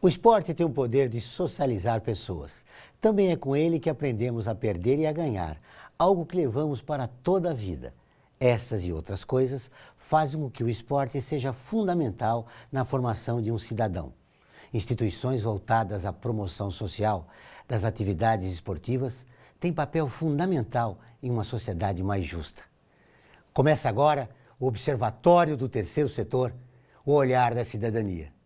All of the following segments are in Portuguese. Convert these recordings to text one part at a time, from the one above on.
O esporte tem o poder de socializar pessoas. Também é com ele que aprendemos a perder e a ganhar, algo que levamos para toda a vida. Essas e outras coisas fazem com que o esporte seja fundamental na formação de um cidadão. Instituições voltadas à promoção social das atividades esportivas têm papel fundamental em uma sociedade mais justa. Começa agora o Observatório do Terceiro Setor, o olhar da cidadania.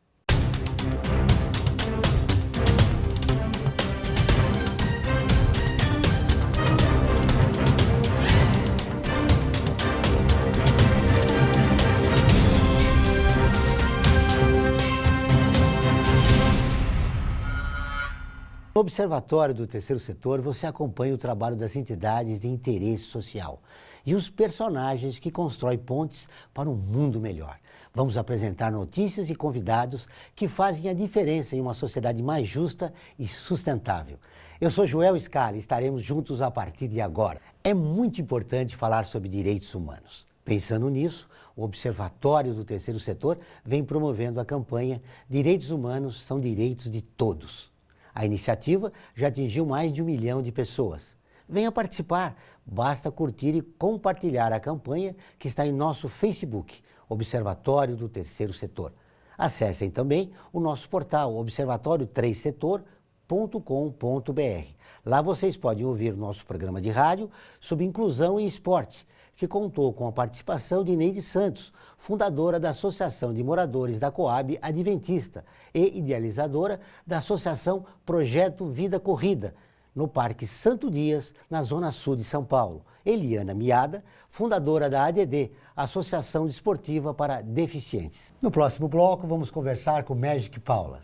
No Observatório do Terceiro Setor, você acompanha o trabalho das entidades de interesse social e os personagens que constroem pontes para um mundo melhor. Vamos apresentar notícias e convidados que fazem a diferença em uma sociedade mais justa e sustentável. Eu sou Joel Scala e estaremos juntos a partir de agora. É muito importante falar sobre direitos humanos. Pensando nisso, o Observatório do Terceiro Setor vem promovendo a campanha Direitos Humanos são direitos de todos. A iniciativa já atingiu mais de 1 milhão de pessoas. Venha participar, basta curtir e compartilhar a campanha que está em nosso Facebook, Observatório do Terceiro Setor. Acessem também o nosso portal observatório3setor.com.br. Lá vocês podem ouvir nosso programa de rádio sobre inclusão e esporte, que contou com a participação de Neide Santos, fundadora da Associação de Moradores da Coab Adventista e idealizadora da Associação Projeto Vida Corrida, no Parque Santo Dias, na Zona Sul de São Paulo. Eliana Miada, fundadora da ADD, Associação Desportiva para Deficientes. No próximo bloco, vamos conversar com Magic Paula.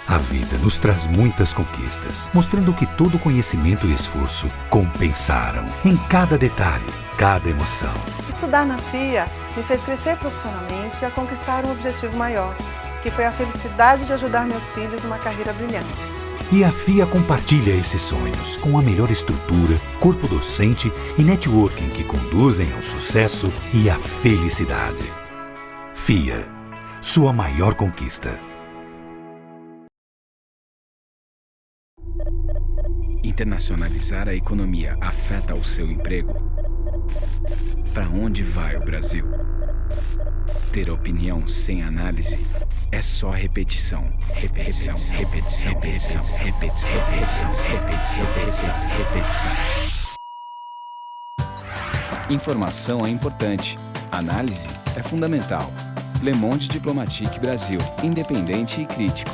A vida nos traz muitas conquistas, mostrando que todo conhecimento e esforço compensaram em cada detalhe, cada emoção. Estudar na FIA me fez crescer profissionalmente e a conquistar um objetivo maior, que foi a felicidade de ajudar meus filhos numa carreira brilhante. E a FIA compartilha esses sonhos com a melhor estrutura, corpo docente e networking que conduzem ao sucesso e à felicidade. FIA, sua maior conquista. Internacionalizar a economia afeta o seu emprego? Para onde vai o Brasil? Ter opinião sem análise é só repetição. Repetição, repetição, repetição, repetição, repetição, repetição, repetição, repetição. Informação é importante. Análise é fundamental. Le Monde Diplomatique Brasil. Independente e crítico.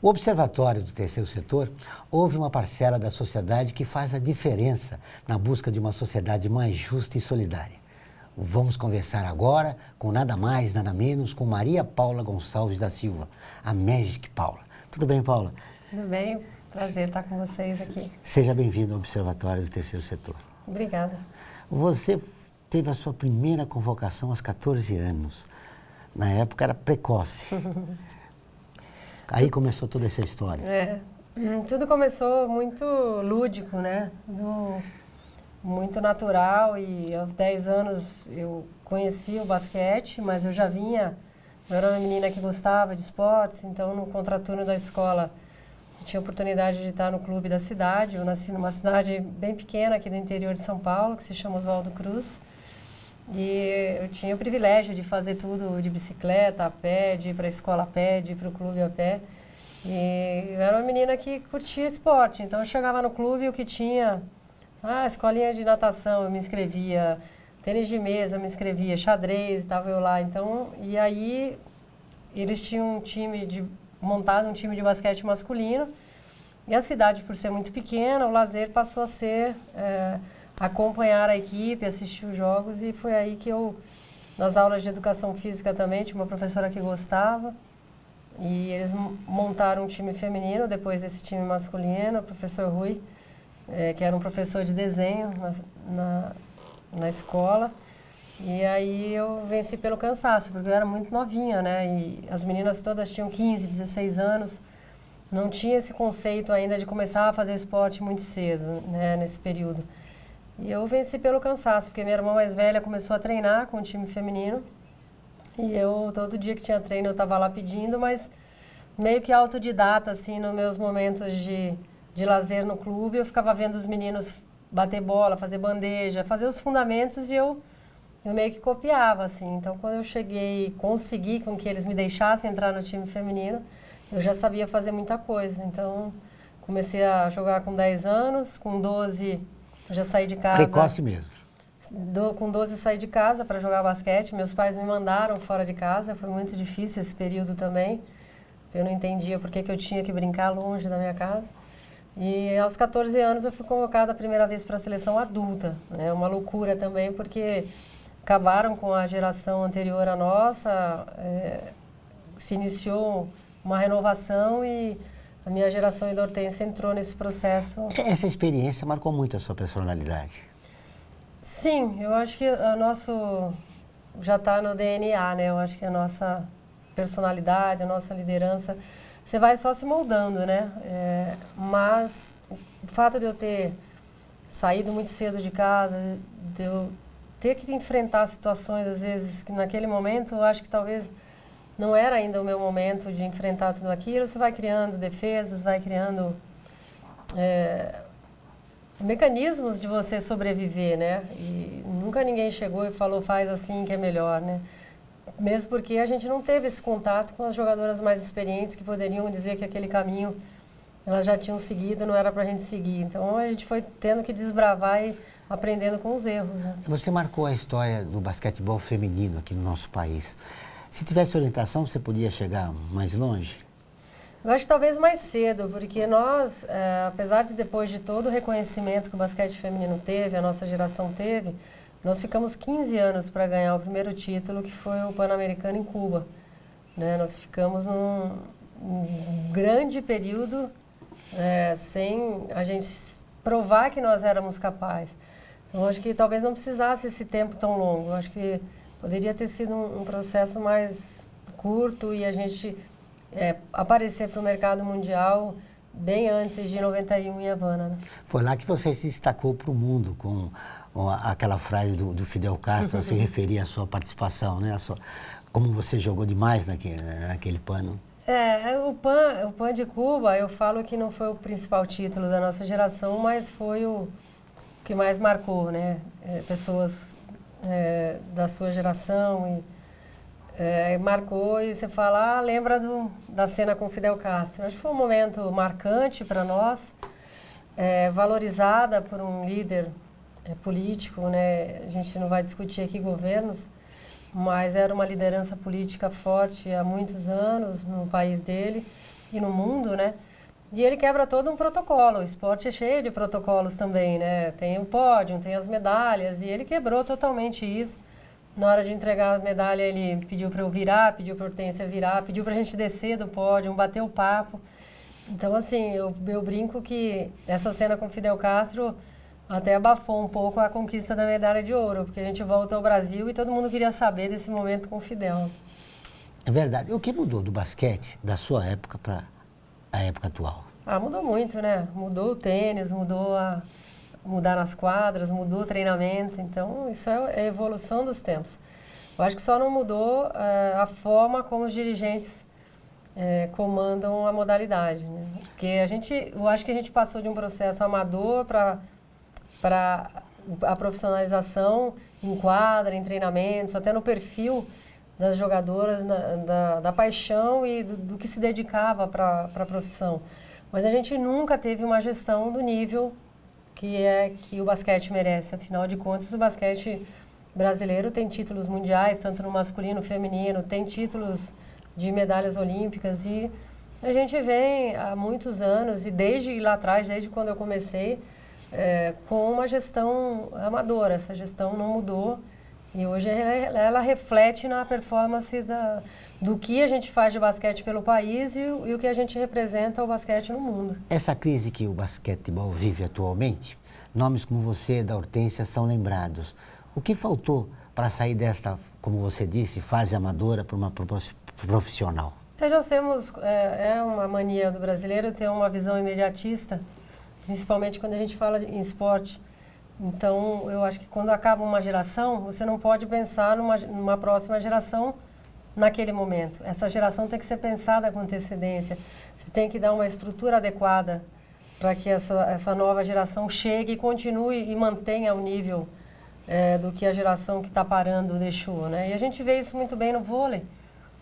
O Observatório do Terceiro Setor houve uma parcela da sociedade que faz a diferença na busca de uma sociedade mais justa e solidária. Vamos conversar agora com nada mais, nada menos, com Maria Paula Gonçalves da Silva, a Magic Paula. Tudo bem, Paula? Tudo bem, prazer estar com vocês aqui. Seja bem-vindo ao Observatório do Terceiro Setor. Obrigada. Você teve a sua primeira convocação aos 14 anos. Na época era precoce. Aí começou toda essa história. Tudo começou muito lúdico, né? Muito natural, e aos 10 anos eu conheci o basquete, mas eu era uma menina que gostava de esportes, então no contraturno da escola eu tinha a oportunidade de estar no clube da cidade. Eu nasci numa cidade bem pequena aqui do interior de São Paulo, que se chama Oswaldo Cruz. E eu tinha o privilégio de fazer tudo de bicicleta, a pé, de ir para a escola a pé, de ir para o clube a pé. E eu era uma menina que curtia esporte, então eu chegava no clube e o que tinha, escolinha de natação, eu me inscrevia, tênis de mesa, eu me inscrevia, xadrez, estava eu lá. Então, e aí eles tinham montado um time de basquete masculino, e a cidade, por ser muito pequena, o lazer passou a ser acompanhar a equipe, assistir os jogos, e foi aí que eu, nas aulas de educação física também, tinha uma professora que gostava, e eles montaram um time feminino depois desse time masculino, o professor Rui, que era um professor de desenho na escola, e aí eu venci pelo cansaço, porque eu era muito novinha, né, e as meninas todas tinham 15, 16 anos, não tinha esse conceito ainda de começar a fazer esporte muito cedo, né, nesse período. E eu venci pelo cansaço, porque minha irmã mais velha começou a treinar com o time feminino. E eu, todo dia que tinha treino, eu estava lá pedindo, mas meio que autodidata, assim, nos meus momentos de lazer no clube, eu ficava vendo os meninos bater bola, fazer bandeja, fazer os fundamentos e eu meio que copiava, assim. Então, quando eu cheguei e consegui com que eles me deixassem entrar no time feminino, eu já sabia fazer muita coisa. Então, comecei a jogar com 10 anos, com 12 eu já saí de casa. Precoce mesmo. Com 12 eu saí de casa para jogar basquete. Meus pais me mandaram fora de casa. Foi muito difícil esse período também. Eu não entendia por que eu tinha que brincar longe da minha casa. E aos 14 anos eu fui convocada a primeira vez para a seleção adulta. É uma loucura também, porque acabaram com a geração anterior à nossa. Se iniciou uma renovação e a minha geração e da Hortência entrou nesse processo. Essa experiência marcou muito a sua personalidade. Sim, eu acho que o nosso já está no DNA, né? Eu acho que a nossa personalidade, a nossa liderança, você vai só se moldando, né? Mas o fato de eu ter saído muito cedo de casa, de eu ter que enfrentar situações, às vezes, que naquele momento eu acho que talvez não era ainda o meu momento de enfrentar tudo aquilo, você vai criando defesas, vai criando mecanismos de você sobreviver, né? E nunca ninguém chegou e falou, faz assim que é melhor, né? Mesmo porque a gente não teve esse contato com as jogadoras mais experientes que poderiam dizer que aquele caminho elas já tinham seguido, não era para a gente seguir. Então a gente foi tendo que desbravar e aprendendo com os erros, né? Você marcou a história do basquetebol feminino aqui no nosso país. Se tivesse orientação, você podia chegar mais longe? Eu acho que talvez mais cedo, porque nós, apesar de depois de todo o reconhecimento que o basquete feminino teve, a nossa geração teve, nós ficamos 15 anos para ganhar o primeiro título, que foi o Pan-Americano em Cuba. Né? Nós ficamos num grande período sem a gente provar que nós éramos capazes. Então, acho que talvez não precisasse esse tempo tão longo. Eu acho que poderia ter sido um processo mais curto e a gente aparecer para o mercado mundial bem antes de 91 em Havana. Né? Foi lá que você se destacou para o mundo com aquela frase do Fidel Castro, se referia à sua participação, né? Como você jogou demais naquele pano. O PAN de Cuba, eu falo que não foi o principal título da nossa geração, mas foi o que mais marcou, né? Pessoas da sua geração marcou e você fala, lembra da cena com Fidel Castro. Acho que foi um momento marcante para nós, valorizada por um líder político, né? A gente não vai discutir aqui governos, mas era uma liderança política forte há muitos anos no país dele e no mundo, né? E ele quebra todo um protocolo. O esporte é cheio de protocolos também, né? Tem o pódio, tem as medalhas, e ele quebrou totalmente isso. Na hora de entregar a medalha, ele pediu para eu virar, pediu para a Hortência virar, pediu para a gente descer do pódio, bater o papo. Então, assim, eu brinco que essa cena com Fidel Castro até abafou um pouco a conquista da medalha de ouro, porque a gente volta ao Brasil e todo mundo queria saber desse momento com o Fidel. É verdade. O que mudou do basquete da sua época para a época atual? Mudou muito, né? Mudou o tênis, mudar nas quadras, mudou o treinamento. Então, isso é a evolução dos tempos. Eu acho que só não mudou a forma como os dirigentes comandam a modalidade, né? Porque eu acho que a gente passou de um processo amador para a profissionalização em quadra, em treinamentos, até no perfil das jogadoras, da paixão e do que se dedicava para a profissão. Mas a gente nunca teve uma gestão do nível que o basquete merece. Afinal de contas, o basquete brasileiro tem títulos mundiais, tanto no masculino, feminino, tem títulos de medalhas olímpicas e a gente vem há muitos anos, e desde lá atrás, desde quando eu comecei, com uma gestão amadora. Essa gestão não mudou e hoje ela reflete na performance do que a gente faz de basquete pelo país e o que a gente representa o basquete no mundo. Essa crise que o basquetebol vive atualmente, nomes como você, da Hortência, são lembrados. O que faltou para sair desta, como você disse, fase amadora para uma profissional? Nós temos, é uma mania do brasileiro ter uma visão imediatista, principalmente quando a gente fala em esporte. Então, eu acho que quando acaba uma geração, você não pode pensar numa próxima geração naquele momento. Essa geração tem que ser pensada com antecedência. Você tem que dar uma estrutura adequada para que essa nova geração chegue e continue e mantenha o nível do que a geração que está parando deixou, né? E a gente vê isso muito bem no vôlei.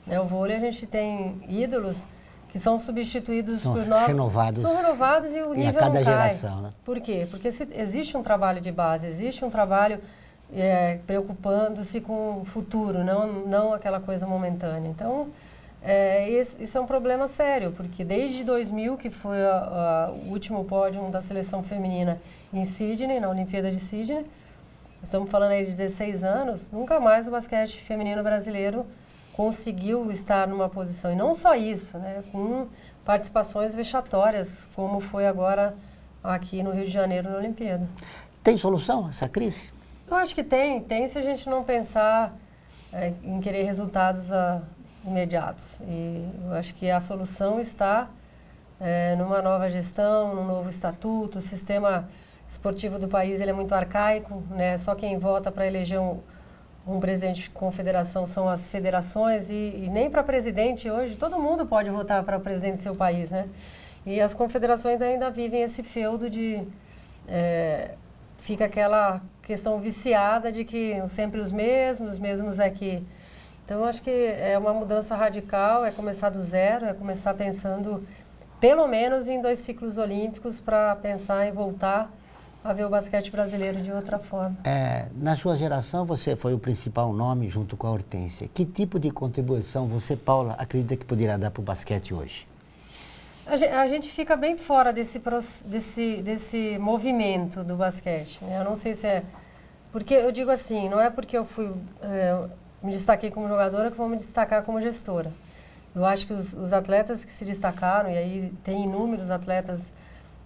O vôlei, a gente tem ídolos que são substituídos por novos. São renovados e o nível cada não cai. geração, né? Por quê? Porque existe um trabalho de base, existe um trabalho preocupando-se com o futuro, não aquela coisa momentânea. Então, isso é um problema sério, porque desde 2000, que foi o último pódio da seleção feminina em Sydney, na Olimpíada de Sydney, estamos falando aí de 16 anos, nunca mais o basquete feminino brasileiro conseguiu estar numa posição. E não só isso, né, com participações vexatórias, como foi agora aqui no Rio de Janeiro na Olimpíada. Tem solução essa crise? Eu acho que tem se a gente não pensar em querer resultados imediatos. E eu acho que a solução está numa nova gestão, num novo estatuto. O sistema esportivo do país ele é muito arcaico, né? Só quem vota para eleger um presidente de confederação são as federações e nem para presidente hoje, todo mundo pode votar para o presidente do seu país, né? E as confederações ainda vivem esse feudo de... fica aquela questão viciada de que sempre os mesmos é que... Então, acho que é uma mudança radical, é começar do zero, é começar pensando pelo menos em 2 ciclos olímpicos para pensar em voltar a ver o basquete brasileiro de outra forma. Na sua geração, você foi o principal nome junto com a Hortência. Que tipo de contribuição você, Paula, acredita que poderia dar para o basquete hoje? A gente fica bem fora desse movimento do basquete, né? Eu não sei se é... Porque eu digo assim, não é porque eu me destaquei como jogadora que vou me destacar como gestora. Eu acho que os atletas que se destacaram, e aí tem inúmeros atletas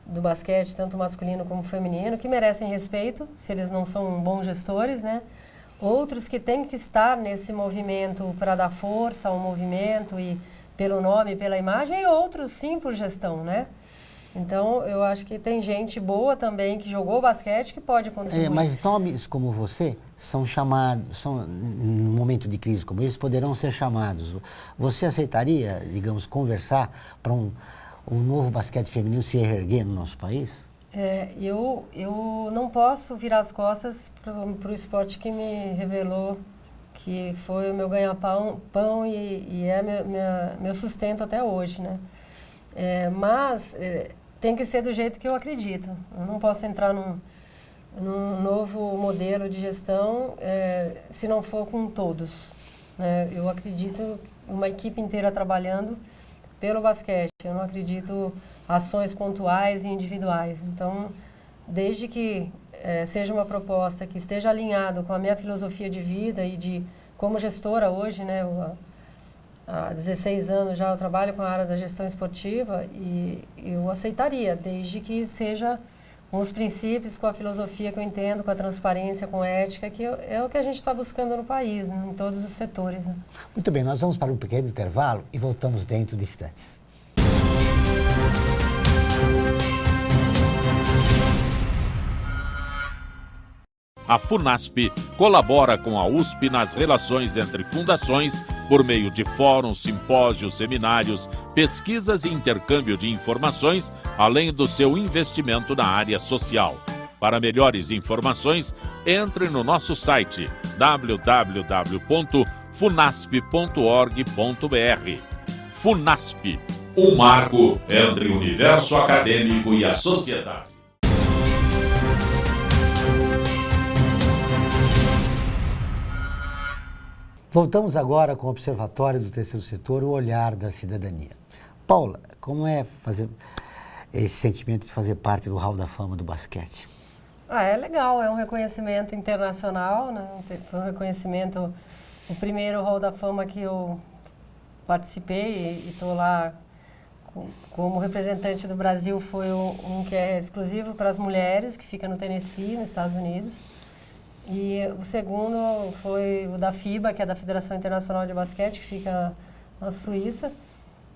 do basquete, tanto masculino como feminino, que merecem respeito, se eles não são bons gestores, né? Outros que têm que estar nesse movimento para dar força ao movimento e pelo nome, pela imagem, e outros sim por gestão, né? Então, eu acho que tem gente boa também que jogou basquete que pode contribuir. Mas nomes como você são chamados, num momento de crise como esse, poderão ser chamados. Você aceitaria, digamos, conversar para um novo basquete feminino se erguer no nosso país? Eu não posso virar as costas para o esporte que me revelou, que foi o meu ganha-pão e é meu sustento até hoje, né? Mas tem que ser do jeito que eu acredito. Eu não posso entrar num novo modelo de gestão se não for com todos, né? Eu acredito uma equipe inteira trabalhando pelo basquete. Eu não acredito ações pontuais e individuais. Então, desde que seja uma proposta que esteja alinhado com a minha filosofia de vida e de como gestora hoje, né, há 16 anos já eu trabalho com a área da gestão esportiva e eu aceitaria, desde que seja com os princípios, com a filosofia que eu entendo, com a transparência, com a ética, que é o que a gente está buscando no país, né, em todos os setores, né? Muito bem, nós vamos para um pequeno intervalo e voltamos dentro de instantes. A FUNASP colabora com a USP nas relações entre fundações por meio de fóruns, simpósios, seminários, pesquisas e intercâmbio de informações, além do seu investimento na área social. Para melhores informações, entre no nosso site www.funasp.org.br. FUNASP, um marco entre o universo acadêmico e a sociedade. Voltamos agora com o Observatório do Terceiro Setor, o olhar da cidadania. Paula, como é fazer esse sentimento de fazer parte do Hall da Fama do basquete? É legal, é um reconhecimento internacional, né? Foi um reconhecimento, o primeiro Hall da Fama que eu participei e estou lá como representante do Brasil foi um que é exclusivo para as mulheres, que fica no Tennessee, nos Estados Unidos. E o segundo foi o da FIBA, que é da Federação Internacional de Basquete, que fica na Suíça.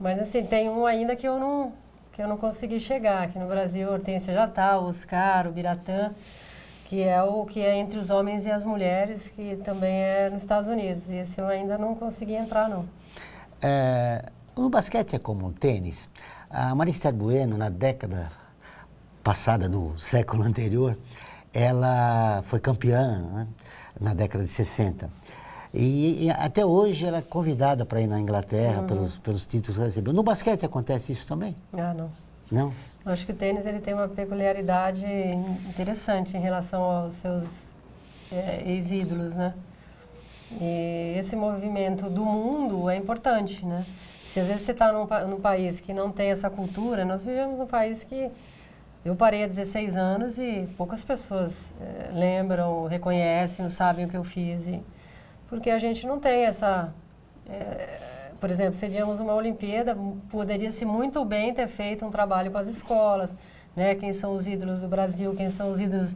Mas assim, tem um ainda que eu não consegui chegar. Aqui no Brasil, a Hortência já está, o Oscar, o Biratã, que é o que é entre os homens e as mulheres, que também é nos Estados Unidos. E esse eu ainda não consegui entrar, não. No basquete é como o tênis. A Marister Bueno, na década passada, no século anterior, ela foi campeã, né, na década de 60. E até hoje ela é convidada para ir na Inglaterra pelos títulos que recebeu. No basquete acontece isso também? Ah, não. Não? Eu acho que o tênis ele tem uma peculiaridade interessante em relação aos seus ex-ídolos, né? E esse movimento do mundo é importante, né? Se às vezes você está num país que não tem essa cultura, nós vivemos num país que eu parei há 16 anos e poucas pessoas lembram, reconhecem, sabem o que eu fiz. Porque a gente não tem essa... por exemplo, cedíamos uma Olimpíada, poderia-se muito bem ter feito um trabalho com as escolas, né? Quem são os ídolos do Brasil, quem são os ídolos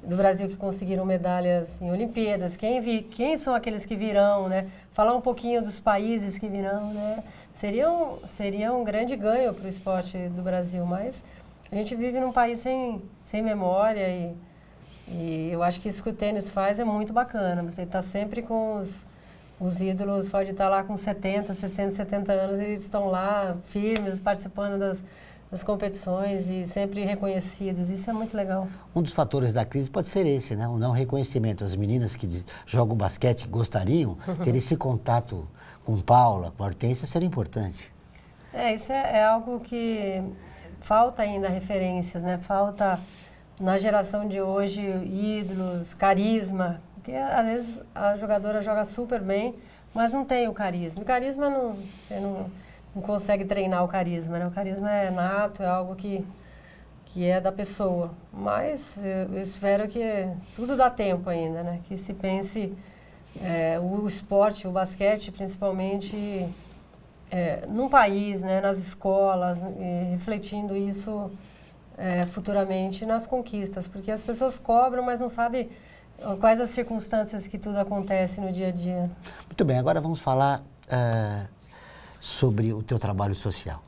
do Brasil que conseguiram medalhas em Olimpíadas, quem são aqueles que virão, né? Falar um pouquinho dos países que virão, né? Seria um grande ganho para o esporte do Brasil, mas a gente vive num país sem memória e eu acho que isso que o tênis faz é muito bacana. Você está sempre com os ídolos, pode estar lá com 70, 60, 70 anos e eles estão lá firmes, participando das competições e sempre reconhecidos. Isso é muito legal. Um dos fatores da crise pode ser esse, né? O não reconhecimento. As meninas que jogam basquete gostariam ter esse contato com Paula, com a Hortência, seria importante. Isso é algo que falta ainda referências, né? Falta na geração de hoje ídolos, carisma, porque às vezes a jogadora joga super bem, mas não tem o carisma. O carisma você não consegue treinar o carisma, né? O carisma é nato, é algo que é da pessoa. Mas eu espero que tudo dá tempo ainda, né? Que se pense o esporte, o basquete principalmente, num país, né? Nas escolas, refletindo isso futuramente nas conquistas, porque as pessoas cobram, mas não sabem quais as circunstâncias que tudo acontece no dia a dia. Muito bem, agora vamos falar sobre o teu trabalho social.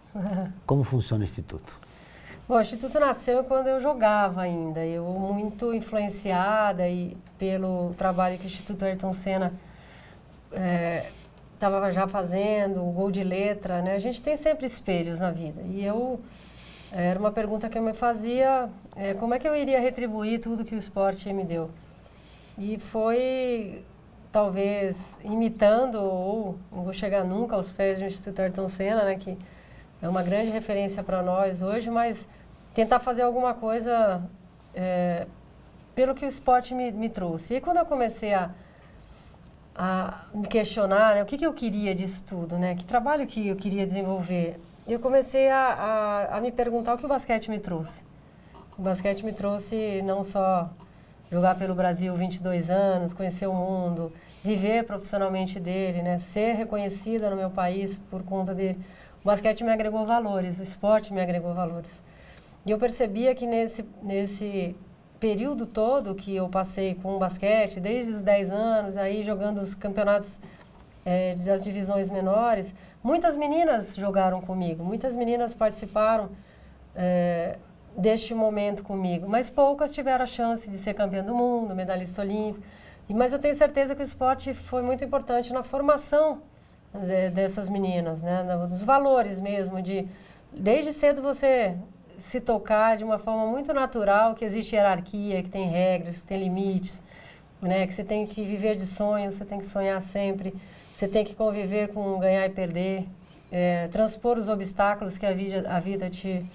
Como funciona o Instituto? Bom, o Instituto nasceu quando eu jogava ainda. Eu, muito influenciada pelo trabalho que o Instituto Ayrton Senna estava já fazendo, o gol de letra, né? A gente tem sempre espelhos na vida. E era uma pergunta que eu me fazia, como é que eu iria retribuir tudo que o esporte me deu? E foi, talvez, imitando, ou não vou chegar nunca aos pés do Instituto Ayrton Senna, né, que é uma grande referência para nós hoje, mas tentar fazer alguma coisa pelo que o esporte me trouxe. E quando eu comecei a me questionar, né, o que eu queria disso tudo, né, que trabalho que eu queria desenvolver, eu comecei a me perguntar o que o basquete me trouxe. O basquete me trouxe não só jogar pelo Brasil 22 anos, conhecer o mundo, viver profissionalmente dele, né? Ser reconhecida no meu país por conta dele. O basquete me agregou valores, o esporte me agregou valores. E eu percebia que nesse período todo que eu passei com o basquete, desde os 10 anos, aí jogando os campeonatos das divisões menores, muitas meninas jogaram comigo, muitas meninas participaram deste momento comigo, mas poucas tiveram a chance de ser campeã do mundo, medalhista olímpico. Mas eu tenho certeza que o esporte foi muito importante na formação dessas meninas, né? Dos valores mesmo, desde cedo você se tocar de uma forma muito natural, que existe hierarquia, que tem regras, que tem limites, né? Que você tem que viver de sonhos, você tem que sonhar sempre, você tem que conviver com ganhar e perder, transpor os obstáculos que a vida te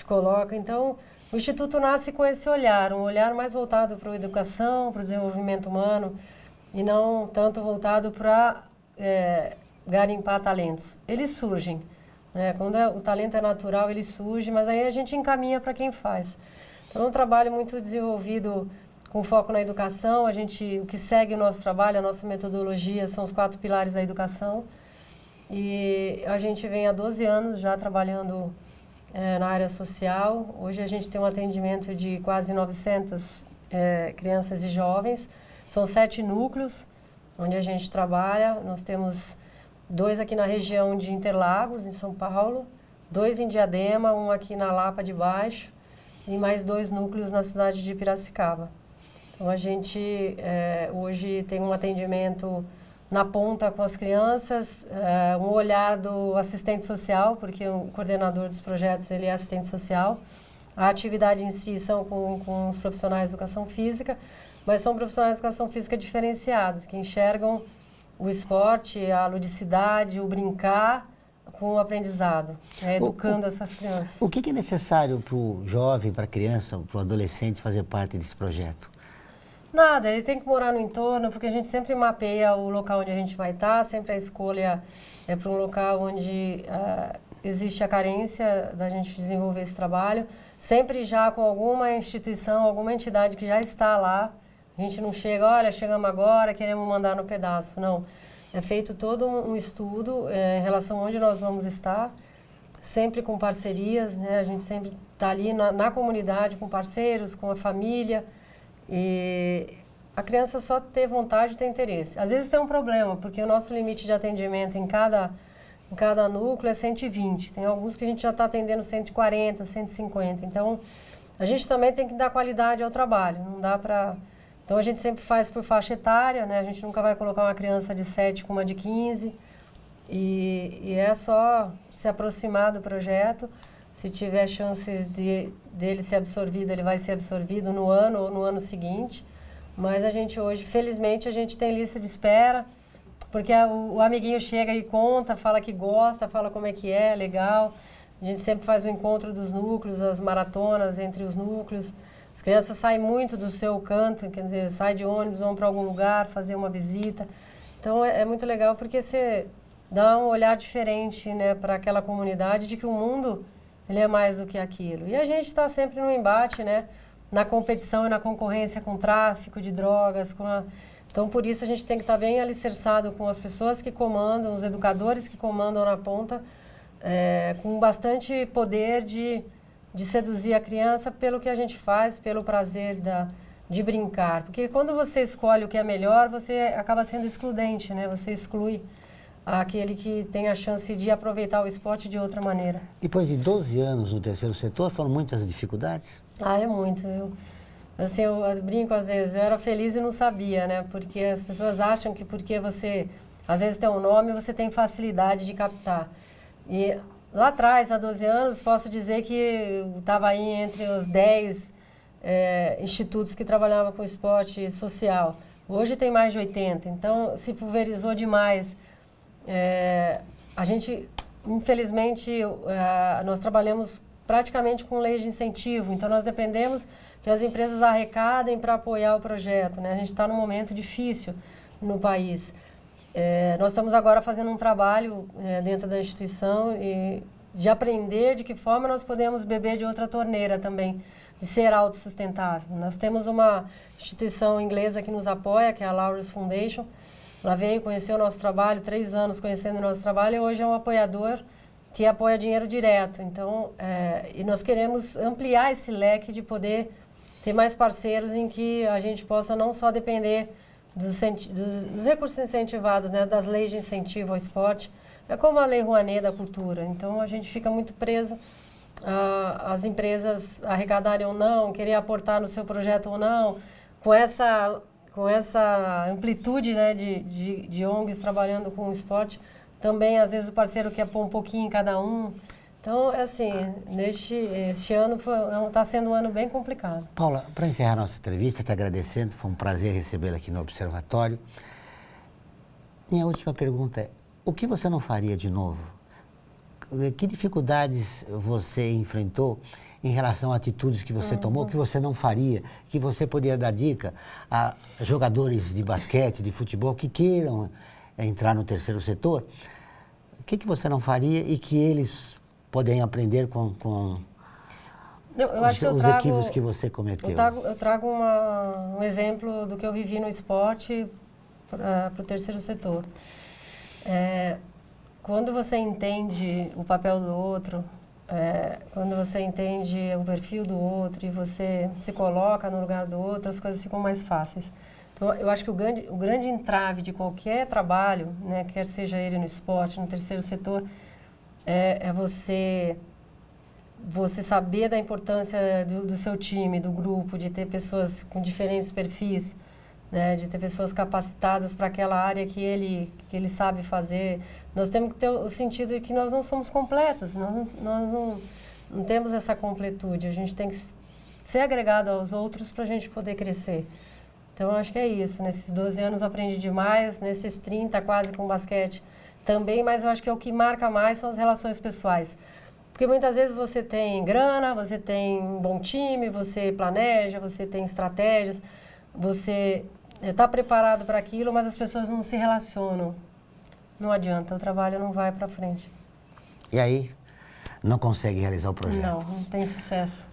coloca. Então, o Instituto nasce com esse olhar, um olhar mais voltado para a educação, para o desenvolvimento humano, e não tanto voltado para garimpar talentos. Eles surgem, né? Quando o talento é natural, ele surge, mas aí a gente encaminha para quem faz. Então, é um trabalho muito desenvolvido com foco na educação. O que segue o nosso trabalho, a nossa metodologia, são os 4 pilares da educação. E a gente vem há 12 anos já trabalhando na área social. Hoje a gente tem um atendimento de quase 900 crianças e jovens. São 7 núcleos onde a gente trabalha. Nós temos 2 aqui na região de Interlagos, em São Paulo, 2 em Diadema, 1 aqui na Lapa de Baixo e mais 2 núcleos na cidade de Piracicaba. Então, a gente hoje tem um atendimento na ponta com as crianças, um olhar do assistente social, porque o coordenador dos projetos ele é assistente social. A atividade em si são com os profissionais de educação física, mas são profissionais de educação física diferenciados, que enxergam o esporte, a ludicidade, o brincar com o aprendizado, educando essas crianças. O que é necessário para o jovem, para a criança, para o adolescente fazer parte desse projeto? Nada, ele tem que morar no entorno, porque a gente sempre mapeia o local onde a gente vai estar, sempre a escolha é para um local onde existe a carência da gente desenvolver esse trabalho, sempre já com alguma instituição, alguma entidade que já está lá. A gente não chega, olha, chegamos agora, queremos mandar no pedaço, não. É feito todo um estudo em relação a onde nós vamos estar, sempre com parcerias, né? A gente sempre está ali na comunidade, com parceiros, com a família. E a criança só ter vontade e ter interesse. Às vezes tem um problema, porque o nosso limite de atendimento em cada núcleo é 120. Tem alguns que a gente já está atendendo 140, 150. Então, a gente também tem que dar qualidade ao trabalho. Não dá para... Então, a gente sempre faz por faixa etária, né? A gente nunca vai colocar uma criança de 7 com uma de 15. E é só se aproximar do projeto. Se tiver chances dele ser absorvido, ele vai ser absorvido no ano ou no ano seguinte. Mas a gente hoje, felizmente, a gente tem lista de espera, porque o amiguinho chega e conta, fala que gosta, fala como é que é, legal. A gente sempre faz o encontro dos núcleos, as maratonas entre os núcleos. As crianças saem muito do seu canto, quer dizer, saem de ônibus, vão para algum lugar, fazer uma visita. Então, é muito legal porque você dá um olhar diferente, né, para aquela comunidade de que o mundo ele é mais do que aquilo. E a gente está sempre no embate, né, na competição e na concorrência com o tráfico de drogas. Então, por isso, a gente tem que estar bem alicerçado com as pessoas que comandam, os educadores que comandam na ponta, com bastante poder de seduzir a criança pelo que a gente faz, pelo prazer de brincar. Porque quando você escolhe o que é melhor, você acaba sendo excludente, né? Você exclui aquele que tem a chance de aproveitar o esporte de outra maneira. Depois de 12 anos no terceiro setor, foram muitas dificuldades? É muito. Eu brinco às vezes, eu era feliz e não sabia, né? Porque as pessoas acham que porque você, às vezes, tem um nome, você tem facilidade de captar. E lá atrás, há 12 anos, posso dizer que eu estava aí entre os 10 institutos que trabalhavam com esporte social. Hoje tem mais de 80, então se pulverizou demais. A gente, infelizmente, nós trabalhamos praticamente com leis de incentivo, então nós dependemos que as empresas arrecadem para apoiar o projeto, né? A gente está num momento difícil no país. Nós estamos agora fazendo um trabalho dentro da instituição e de aprender de que forma nós podemos beber de outra torneira também, de ser autossustentável. Nós temos uma instituição inglesa que nos apoia, que é a Laureus Foundation. Ela veio conhecer o nosso trabalho, 3 anos conhecendo o nosso trabalho, e hoje é um apoiador que apoia dinheiro direto. Então, e nós queremos ampliar esse leque de poder ter mais parceiros em que a gente possa não só depender dos recursos incentivados, né, das leis de incentivo ao esporte, é como a Lei Rouanet da cultura. Então, a gente fica muito presa às empresas arregadarem ou não, querer aportar no seu projeto ou não, com essa amplitude, né, de ONGs trabalhando com o esporte. Também, às vezes, o parceiro quer pôr um pouquinho em cada um. Então, assim, este ano está sendo um ano bem complicado. Paula, para encerrar nossa entrevista, te agradecendo, foi um prazer recebê-la aqui no Observatório. Minha última pergunta é, o que você não faria de novo? Que dificuldades você enfrentou em relação a atitudes que você tomou, que você não faria, que você poderia dar dica a jogadores de basquete, de futebol, que queiram entrar no terceiro setor? O que você não faria e que eles podem aprender com os equívocos que você cometeu? Eu trago um exemplo do que eu vivi no esporte para o terceiro setor. Quando você entende o papel do outro, quando você entende o perfil do outro e você se coloca no lugar do outro, as coisas ficam mais fáceis. Então, eu acho que o grande entrave de qualquer trabalho, né, quer seja ele no esporte, no terceiro setor, é você saber da importância do seu time, do grupo, de ter pessoas com diferentes perfis, né, de ter pessoas capacitadas para aquela área que ele sabe fazer. Nós temos que ter o sentido de que nós não somos completos, nós não temos essa completude. A gente tem que ser agregado aos outros para a gente poder crescer. Então, eu acho que é isso. Nesses 12 anos eu aprendi demais, nesses 30 quase com basquete também, mas eu acho que o que marca mais são as relações pessoais. Porque muitas vezes você tem grana, você tem um bom time, você planeja, você tem estratégias, você está preparado para aquilo, mas as pessoas não se relacionam. Não adianta, o trabalho não vai para frente. E aí, não consegue realizar o projeto? Não tem sucesso.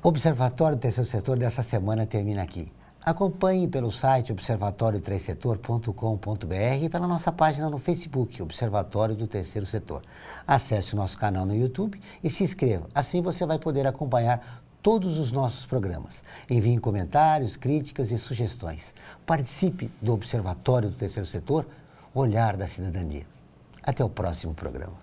O Observatório do Terceiro Setor dessa semana termina aqui. Acompanhe pelo site observatorioterceirsetor.com.br e pela nossa página no Facebook, Observatório do Terceiro Setor. Acesse o nosso canal no YouTube e se inscreva. Assim você vai poder acompanhar todos os nossos programas. Envie comentários, críticas e sugestões. Participe do Observatório do Terceiro Setor, Olhar da Cidadania. Até o próximo programa.